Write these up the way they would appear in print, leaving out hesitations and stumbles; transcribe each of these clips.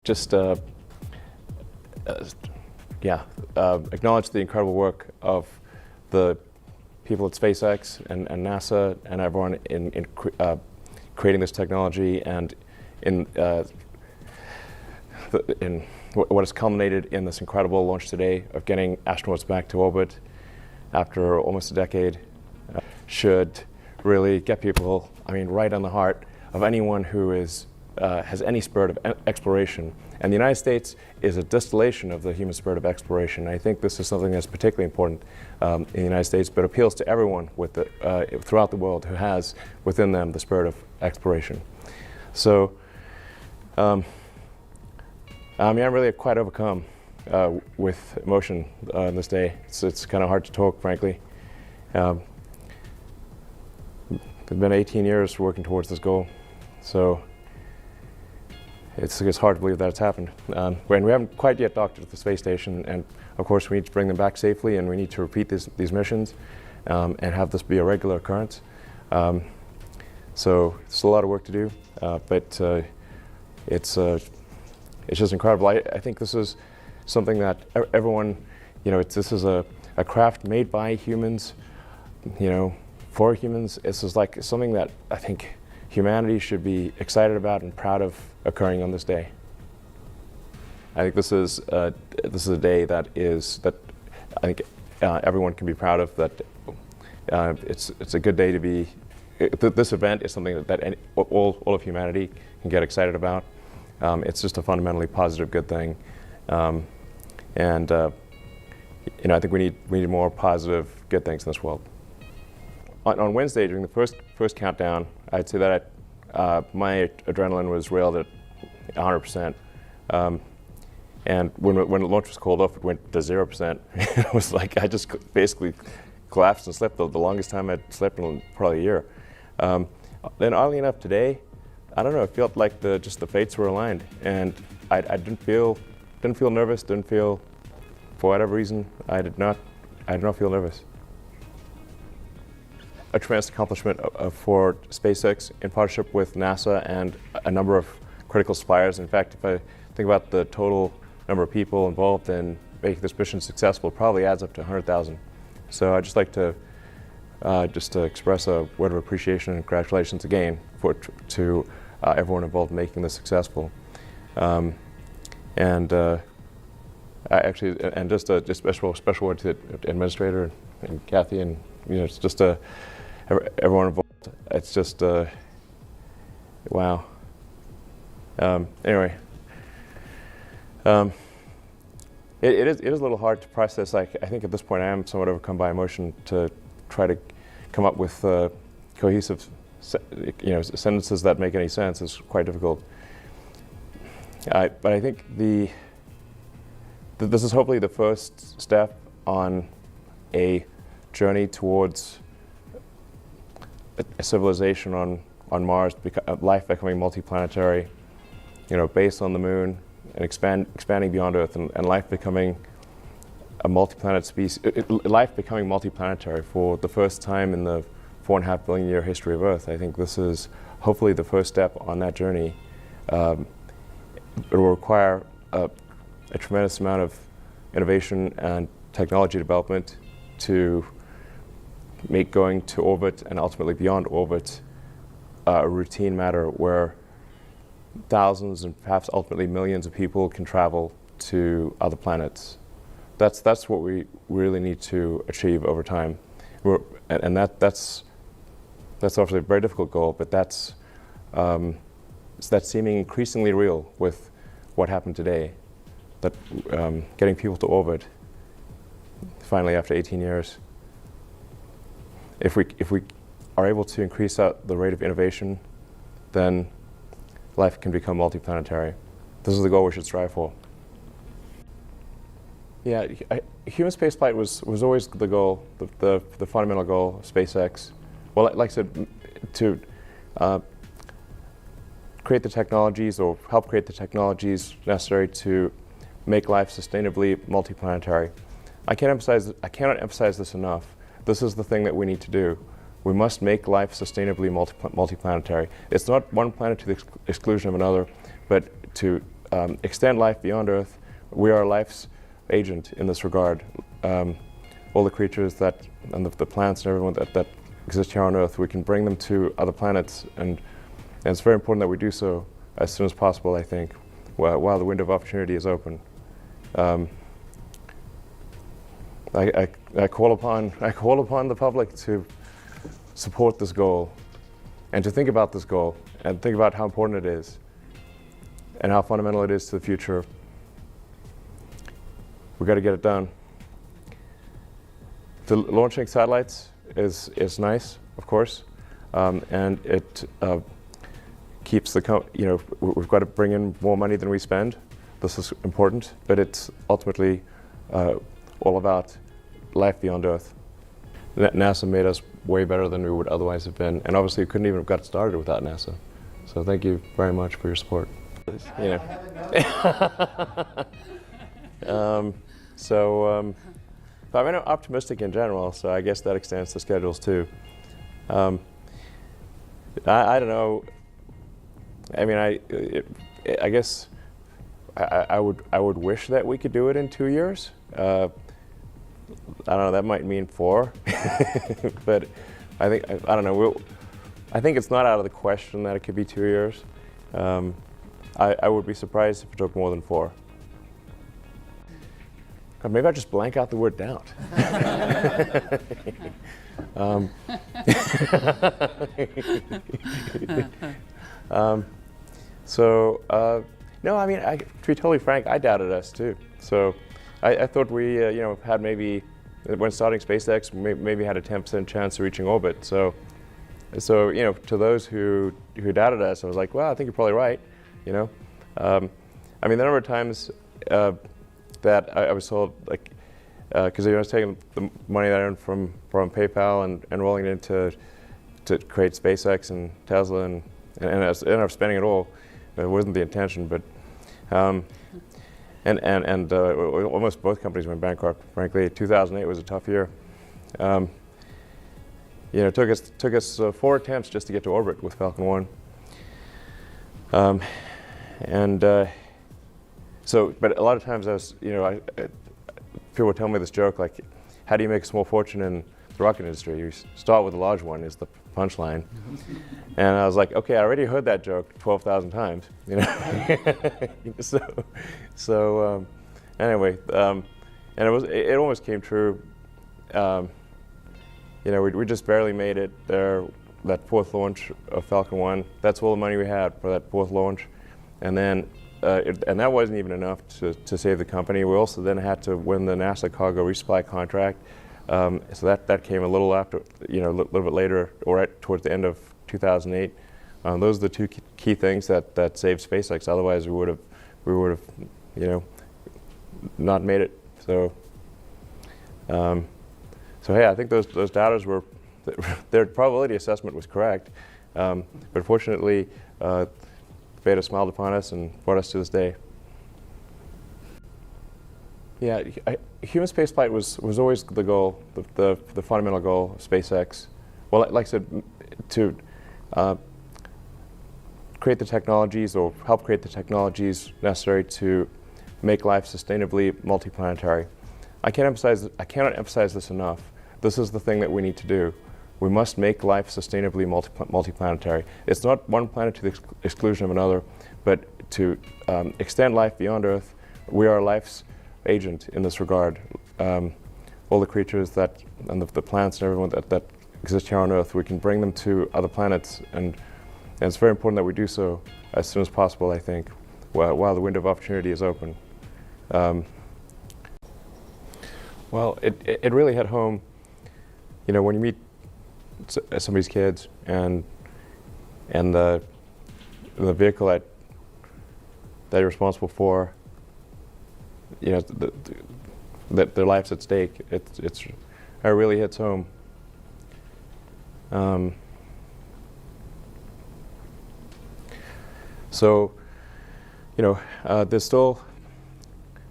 just acknowledge the incredible work of the people at SpaceX and NASA and everyone in creating this technology, and in what has culminated in this incredible launch today of getting astronauts back to orbit after almost a decade. Should really get people, right on the heart of anyone who has any spirit of exploration. And the United States is a distillation of the human spirit of exploration. I think this is something that's particularly important in the United States, but appeals to everyone throughout the world who has within them the spirit of exploration. So, I'm really quite overcome with emotion on this day. It's kind of hard to talk, frankly. It's been 18 years working towards this goal, so it's hard to believe that it's happened. We haven't quite yet docked at the space station, and of course we need to bring them back safely, and we need to repeat these missions and have this be a regular occurrence. So it's a lot of work to do, but it's just incredible. I think this is something that everyone, this is a craft made by humans, for humans. This is like something that I think humanity should be excited about and proud of occurring on this day. I think this is a day that I think everyone can be proud of. That it's a good day to be. This event is something that all of humanity can get excited about. It's just a fundamentally positive, good thing, and I think we need more positive, good things in this world. On Wednesday, during the first countdown, I'd say that my adrenaline was railed at 100%, and when the launch was called off, it went to 0%. It was like I just basically collapsed and slept the longest time I'd slept in probably a year. Then, oddly enough, today, I don't know, it felt like the fates were aligned, and I didn't feel nervous. Didn't feel, for whatever reason, I did not feel nervous. A tremendous accomplishment for SpaceX in partnership with NASA and a number of critical suppliers. In fact, if I think about the total number of people involved in making this mission successful, it probably adds up to 100,000. So I'd just like to express a word of appreciation and congratulations again to everyone involved in making this successful. And just a special word to the administrator and Kathy, and it's just everyone involved. It's just wow. Anyway, it is a little hard to process. I think at this point I am somewhat overcome by emotion to try to come up with cohesive, sentences that make any sense is quite difficult. But I think this is hopefully the first step on a journey towards a civilization on Mars, life becoming multiplanetary, based on the moon and expanding beyond Earth, and life becoming a multi-planet species, life becoming multiplanetary for the first time in the 4.5 billion year history of Earth. I think this is hopefully the first step on that journey. It will require a tremendous amount of innovation and technology development to make going to orbit and ultimately beyond orbit a routine matter where thousands and perhaps ultimately millions of people can travel to other planets. That's what we really need to achieve over time. That's obviously a very difficult goal, but that's seeming increasingly real with what happened today, that getting people to orbit finally after 18 years. If we are able to increase the rate of innovation, then life can become multiplanetary. This is the goal we should strive for. Yeah, human spaceflight was always the goal, the fundamental goal of SpaceX. Well, like I said, to create the technologies or help create the technologies necessary to make life sustainably multiplanetary. I cannot emphasize this enough. This is the thing that we need to do. We must make life sustainably multiplanetary. It's not one planet to the exclusion of another, but to extend life beyond Earth. We are life's agent in this regard. All the creatures that, and the plants and everyone that exist here on Earth, we can bring them to other planets, and it's very important that we do so as soon as possible, I think, while the window of opportunity is open. I call upon the public to support this goal, and to think about this goal, and think about how important it is, and how fundamental it is to the future. We've got to get it done. The launching satellites is nice, of course, and it keeps the we've got to bring in more money than we spend. This is important, but it's ultimately all about life beyond Earth. NASA made us way better than we would otherwise have been, and obviously we couldn't even have got started without NASA. So thank you very much for your support. But I'm optimistic in general, so I guess that extends to schedules too. I don't know. I mean, I guess I would wish that we could do it in 2 years. I don't know. That might mean 4, but I don't know. I think it's not out of the question that it could be 2 years. I would be surprised if it took more than 4. God, maybe I just blank out the word doubt. No, I mean, to be totally frank, I doubted us too. So I thought we, had maybe, when starting SpaceX, maybe had a 10% chance of reaching orbit. So to those who doubted us, I was like, well, I think you're probably right. I mean, the number of times that I was told, like, because I was taking the money that I earned from PayPal and rolling it into to create SpaceX and Tesla, and I ended up spending it all. It wasn't the intention, but almost both companies went bankrupt. Frankly, 2008 was a tough year. It took us 4 attempts just to get to orbit with Falcon 1. But a lot of times people would tell me this joke, like, how do you make a small fortune in the rocket industry? You start with a large one, is the punchline. And I was like, okay, I already heard that joke 12,000 times, Anyway, and it almost came true. We just barely made it there, that 4th launch of Falcon 1. That's all the money we had for that 4th launch. And then, and that wasn't even enough to save the company. We also then had to win the NASA cargo resupply contract. So that came a little after, a little bit later, or right towards the end of 2008. Those are the 2 key things that saved SpaceX. Otherwise, we would have, not made it. So hey, I think those doubters their probability assessment was correct. But fortunately, Beta smiled upon us and brought us to this day. Yeah, human spaceflight was always the goal, the fundamental goal of SpaceX. Well, like I said, to create the technologies, or help create the technologies necessary to make life sustainably multiplanetary. I cannot emphasize this enough. This is the thing that we need to do. We must make life sustainably multiplanetary. It's not one planet to the exclusion of another, but to extend life beyond Earth. We are life's agent in this regard. All the creatures that, and the plants and everyone that exist here on Earth, we can bring them to other planets, and it's very important that we do so as soon as possible, I think, while the window of opportunity is open. Well, it really hit home, when you meet somebody's kids and the vehicle that you're responsible for, that their life's at stake. It really hits home. There's still.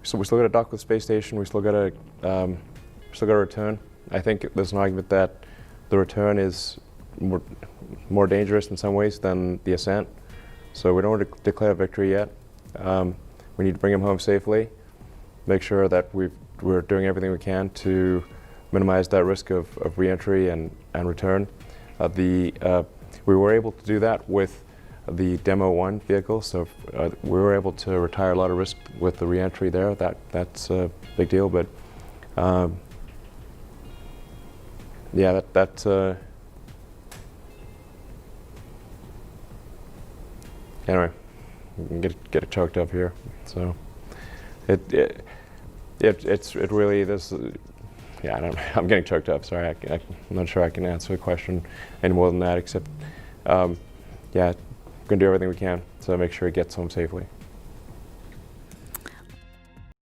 So we still got to dock with the space station. We still got to return. I think there's an argument that the return is more dangerous in some ways than the ascent. So we don't want to declare victory yet. we need to bring him home safely, make sure that we're doing everything we can to minimize that risk of re-entry and return. We were able to do that with the Demo-1 vehicle, so we were able to retire a lot of risk with the re-entry there. That's a big deal, but yeah, anyway, you can get it choked up here. So it's really this. Yeah, I'm getting choked up. Sorry, I'm not sure I can answer the question any more than that. Except, yeah, we're gonna do everything we can to make sure he gets home safely.